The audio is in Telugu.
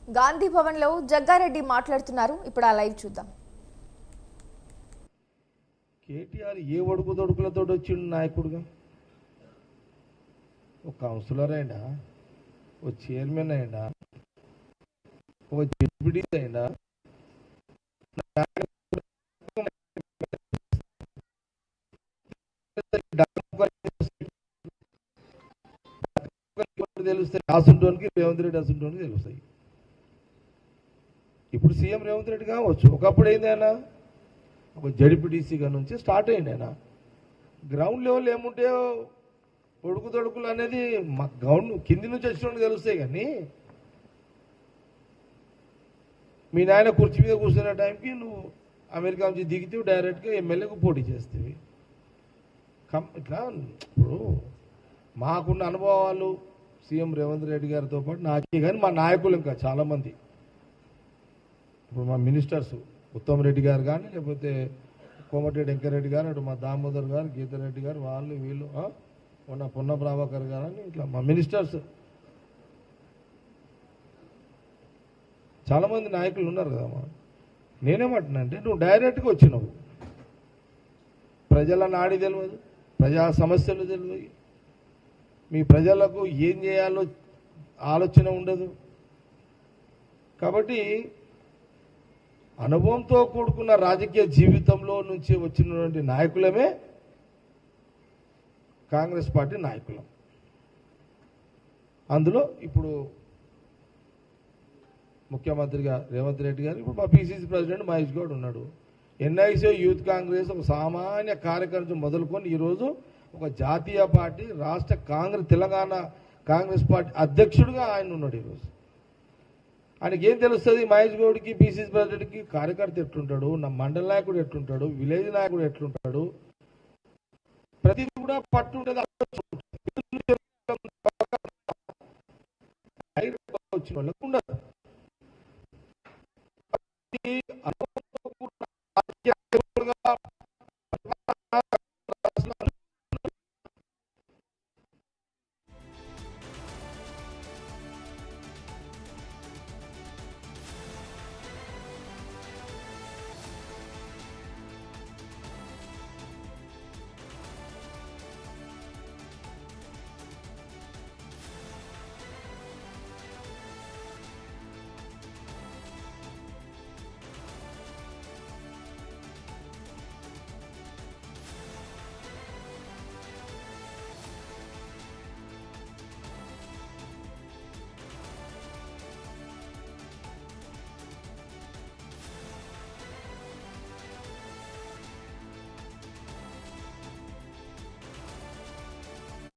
గాంధీ భవన్ లో జగ్గారెడ్డి మాట్లాడుతున్నారు. ఇప్పుడు ఆ లైవ్ చూద్దాం. కేటీఆర్ ఏ ఒడుకుదొడుకులతో వచ్చిండు నాయకుడుగా? ఒక కౌన్సిలర్ అయినా, ఒక చైర్మన్ అయినా, ఒక డిప్యూటీ అయినా, తెలుస్తాయి. అసుంటోనికి రేవంత్ రెడ్డి అసుంటోనికి తెలుస్తాయి. ఇప్పుడు సీఎం రేవంత్ రెడ్డి కావచ్చు. ఒకప్పుడు అయింది ఆయన ఒక జడిపిడిసిగా నుంచి స్టార్ట్ అయింది. ఆయన గ్రౌండ్ లెవెల్ ఏముంటే ఒడుకు తొడుకులు అనేది మా గ్రౌండ్ కింది నుంచి వచ్చినట్టు తెలుస్తాయి. కానీ మీ నాయన కుర్చీ మీద కూర్చునే టైంకి నువ్వు అమెరికా నుంచి దిగితే డైరెక్ట్గా ఎమ్మెల్యేకు పోటీ చేస్తేవి. ఇట్లా ఇప్పుడు మాకున్న అనుభవాలు సీఎం రేవంత్ రెడ్డి గారితో పాటు నాకే కానీ మా నాయకులు ఇంకా చాలామంది, ఇప్పుడు మా మినిస్టర్స్ ఉత్తమ్ రెడ్డి గారు కానీ, లేకపోతే కోమటిరెడ్డి వెంకరెడ్డి గారు, అటు మా దామోదర్ గారు, గీతారెడ్డి గారు, వాళ్ళు వీళ్ళు, మొన్న పొన్న ప్రభాకర్ గారు అని ఇట్లా మా మినిస్టర్స్ చాలామంది నాయకులు ఉన్నారు కదమ్మా. నేనేమంటున్నా అంటే నువ్వు డైరెక్ట్గా వచ్చినావు, ప్రజల నాడి తెలియదు, ప్రజా సమస్యలు తెలియదు, మీ ప్రజలకు ఏం చేయాలో ఆలోచన ఉండదు. కాబట్టి అనుభవంతో కూడుకున్న రాజకీయ జీవితంలో నుంచి వచ్చినటువంటి నాయకులమే కాంగ్రెస్ పార్టీ నాయకులం. అందులో ఇప్పుడు ముఖ్యమంత్రిగా రేవంత్ రెడ్డి గారు, ఇప్పుడు మా పిసిసి ప్రెసిడెంట్ మహేష్ గౌడ్ ఉన్నాడు. ఎన్ఐసీ యూత్ కాంగ్రెస్ ఒక సామాన్య కార్యకర్త మొదలుకొని ఈరోజు ఒక జాతీయ పార్టీ రాష్ట్ర కాంగ్రెస్ తెలంగాణ కాంగ్రెస్ పార్టీ అధ్యక్షుడిగా ఆయన ఉన్నాడు. ఈరోజు ఆయనకి ఏం తెలుస్తుంది? మహేష్ గౌడ్కి, పిసిసి ప్రెసిడెంట్కి కార్యకర్త ఎట్లుంటాడు, నా మండల నాయకుడు ఎట్లుంటాడు, విలేజ్ నాయకుడు ఎట్లుంటాడు, ప్రతిదీ కూడా పట్టు ఉంటుంది. వచ్చిన వాళ్ళకు ఉండదు.